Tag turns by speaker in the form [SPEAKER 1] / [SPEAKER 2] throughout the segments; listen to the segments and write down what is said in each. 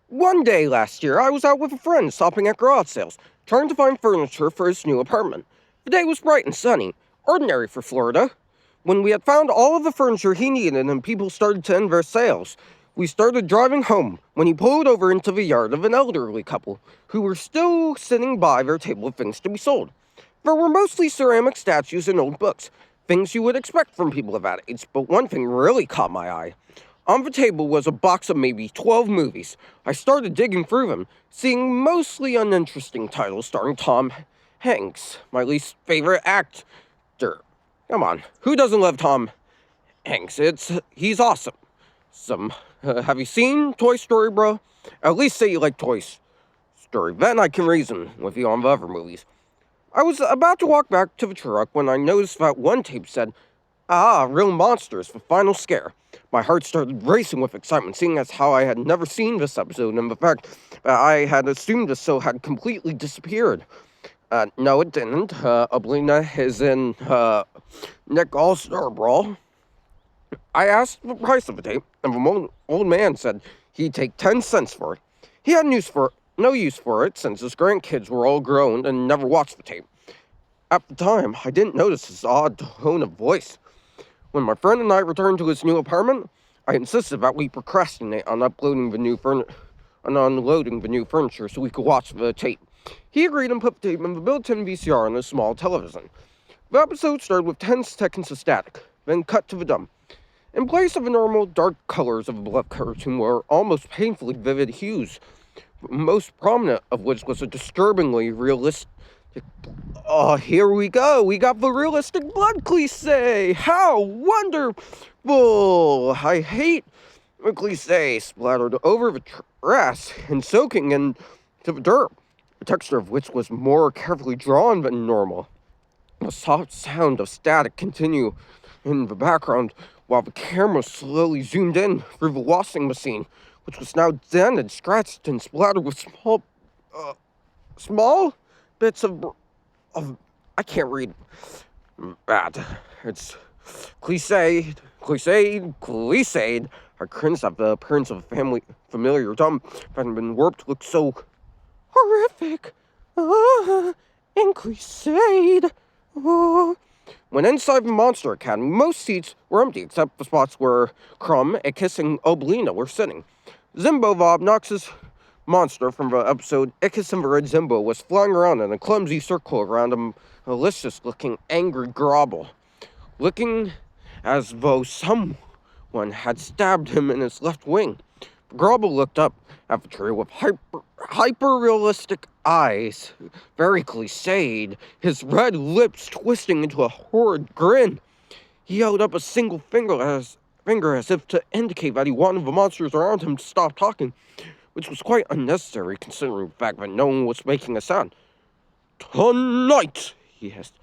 [SPEAKER 1] One day last year, I was out with a friend shopping at garage sales, trying to find furniture for his new apartment. The day was bright and sunny, ordinary for Florida. When we had found all of the furniture he needed and people started to end their sales, we started driving home when he pulled over into the yard of an elderly couple who were still sitting by their table of things to be sold. There were mostly ceramic statues and old books, things you would expect from people of that age, but one thing really caught my eye. On the table was a box of maybe 12 movies. I started digging through them, seeing mostly uninteresting titles starring Tom Hanks, my least favorite actor. Come on, who doesn't love Tom Hanks? He's awesome. Have you seen Toy Story, bro? At least say you like Toy Story. Then I can reason with you on the other movies. I was about to walk back to the truck when I noticed that one tape said, Real Monsters, the final scare. My heart started racing with excitement, seeing as how I had never seen this episode and the fact that I had assumed the show had completely disappeared. No, it didn't. Oblina is in, Nick All-Star Brawl. I asked the price of the tape, and the old man said he'd take 10 cents for it. He had no use for it since his grandkids were all grown and never watched the tape. At the time, I didn't notice his odd tone of voice. When my friend and I returned to his new apartment, I insisted that we procrastinate on unloading the new furniture so we could watch the tape. He agreed and put the tape in the built-in VCR on a small television. The episode started with 10 seconds of static, then cut to the dumb. In place of the normal dark colors of the beloved cartoon were almost painfully vivid hues, most prominent of which was a disturbingly realistic. Oh, here we go. We got the realistic blood cliche. How wonderful. I hate the cliche splattered over the grass and soaking into the dirt, the texture of which was more carefully drawn than normal. The soft sound of static continued in the background while the camera slowly zoomed in through the washing machine, which was now dented, scratched, and splattered with small bits of I can't read that. It's cliched. I cringed at the appearance of a familiar dumb that had been warped looked so horrific. And cliched. When inside the Monster Academy, most seats were empty except the spots where Crumb, a kissing Oblina were sitting. Zimbo, the obnoxious monster from the episode Ickis and the Red Zimbo, was flying around in a clumsy circle around a malicious-looking angry Grobble, looking as though someone had stabbed him in his left wing. Grobble looked up at the trio with hyper-realistic eyes, very cliched, his red lips twisting into a horrid grin. He held up a single finger as if to indicate that he wanted the monsters around him to stop talking, which was quite unnecessary considering the fact that no one was making a sound. "Tonight," he hissed,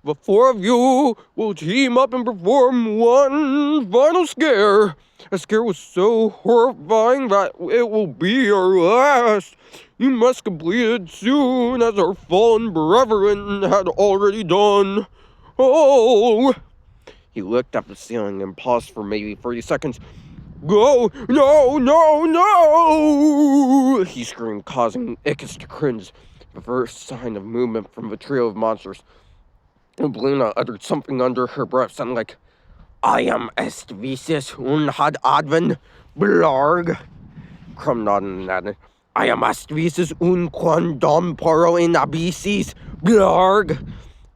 [SPEAKER 1] "the four of you will team up and perform one final scare. A scare was so horrifying that it will be your last. You must complete it soon, as our fallen brethren had already done. Oh!" He looked at the ceiling and paused for maybe 30 seconds. "Go! No, no, no!" he screamed, causing Ickis to cringe. The first sign of movement from the trio of monsters. Oblina uttered something under her breath, sounding like, "I am est vicis un had adven, blarg." Crumb nodded and added, "I am est vicis un quandam paro in abyssis, blarg."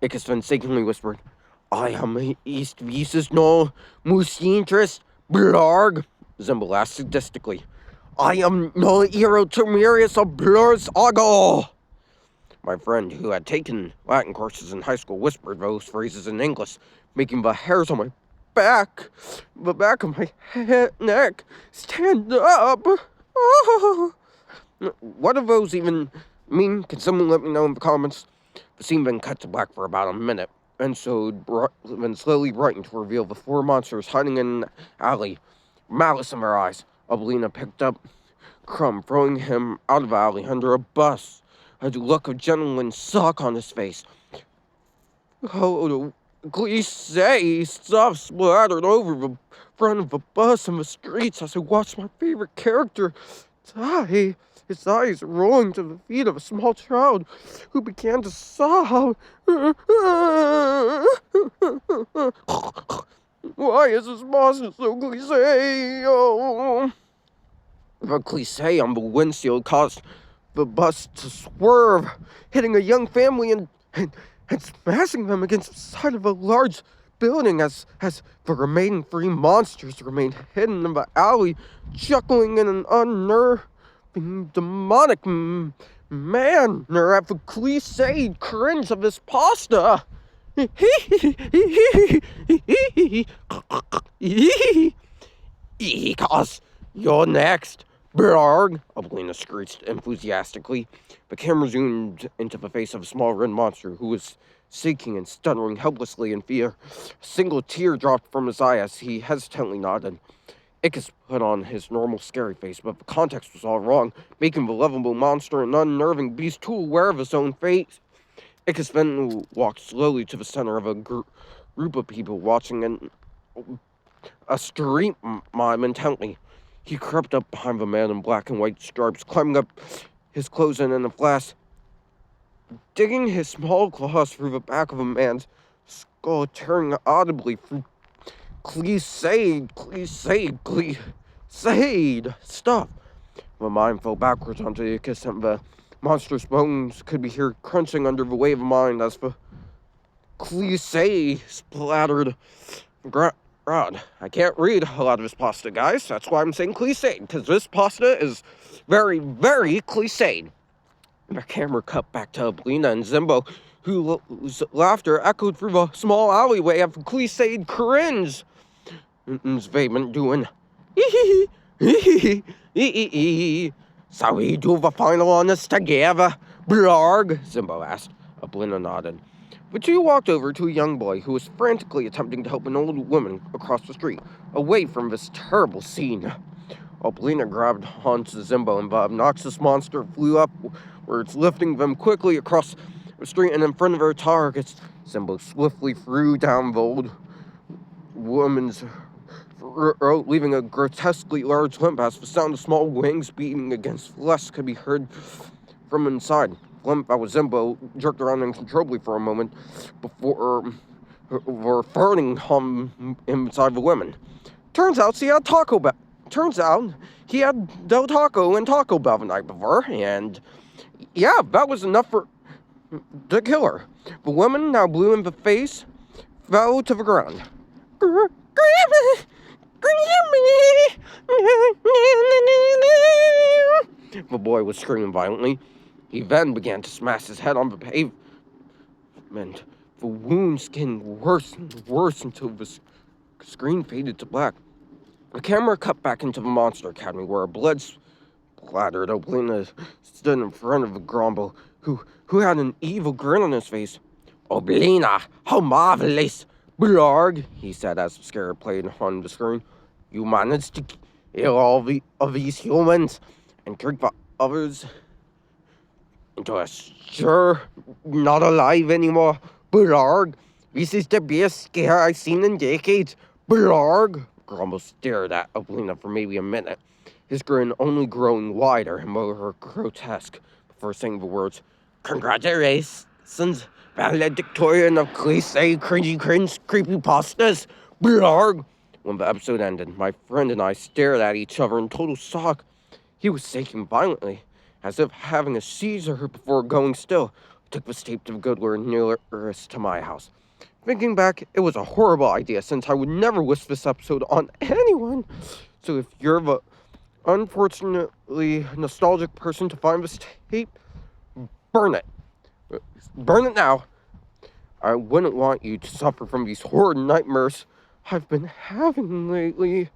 [SPEAKER 1] Ickis painstakingly whispered, "I am est vicis no musintris, blarg." Zimbo laughed sadistically. "I am no ero termerius of blurs ago." My friend, who had taken Latin courses in high school, whispered those phrases in English, making the hairs on the back of my neck, stand up. Oh. What do those even mean? Can someone let me know in the comments? The scene then cut to black for about a minute, and so then slowly brightened to reveal the four monsters hiding in an alley, malice in their eyes. Oblina picked up Crumb, throwing him out of the alley under a bus, a look of genuine shock on his face. Oh, the cliche stuff splattered over the front of the bus and the streets as I watched my favorite character die, his eyes rolling to the feet of a small child who began to sob. Why is this monster so cliche? Oh. The cliche on the windshield caused the bus to swerve, hitting a young family and smashing them against the side of a large building as the remaining three monsters remained hidden in the alley, chuckling in an unnerving, demonic manner at the cliched cringe of his pasta. Cause you're next, Brarg, Oblina screeched enthusiastically. The camera zoomed into the face of a small red monster who was shaking and stuttering helplessly in fear. A single tear dropped from his eye as he hesitantly nodded. Ickes put on his normal scary face, but the context was all wrong, making the lovable monster an unnerving beast too aware of his own fate. Ickes then walked slowly to the center of a group of people watching a street mime intently. He crept up behind the man in black and white stripes, climbing up his clothes and in a flash, digging his small claws through the back of a man's skull, tearing audibly through cliched stuff. The mime fell backwards onto the kiss, and the monster's bones could be heard crunching under the weight of mine as the cliche splattered ground. I can't read a lot of this pasta, guys. That's why I'm saying cliched, because this pasta is very, very cliched. The camera cut back to Oblina and Zimbo, whose laughter echoed through the small alleyway of cliched cringe. And Vayman doing, so we do the final on this together, Blarg? Zimbo asked. Oblina nodded. The two walked over to a young boy who was frantically attempting to help an old woman across the street, away from this terrible scene. Oblina grabbed onto Zimbo and the obnoxious monster flew upwards, lifting them quickly across the street and in front of their targets. Zimbo swiftly threw down the old woman's throat, leaving a grotesquely large limp as the sound of small wings beating against flesh could be heard from inside. Limp that was Zimbo jerked around uncontrollably for a moment before farting inside the women. Turns out he had Del Taco and Taco Bell the night before, and yeah, that was enough to kill her. The woman, now blue in the face, fell to the ground. Grandma! The boy was screaming violently. He then began to smash his head on the pavement. The wound skinned worse and worse until the screen faded to black. The camera cut back into the Monster Academy, where a blood-splattered Oblina stood in front of Grombo, who had an evil grin on his face. "Oblina, how marvelous! Blarg," he said as the scare played on the screen. "You managed to kill all of these humans and trick the others into a sure not alive anymore. Blarg, this is the best scare I've seen in decades. Blarg." Grumble stared at Oblina for maybe a minute, his grin only growing wider and more grotesque before saying the words, "Congratulations, valedictorian of cliche, cringy, creepypastas, Blarg." When the episode ended, my friend and I stared at each other in total shock. He was shaking violently, as if having a seizure before going still. I took the tape to the Goodler nearest to my house. Thinking back, it was a horrible idea, since I would never wish this episode on anyone. So if you're the unfortunately nostalgic person to find this tape, burn it. Burn it now. I wouldn't want you to suffer from these horrid nightmares I've been having lately.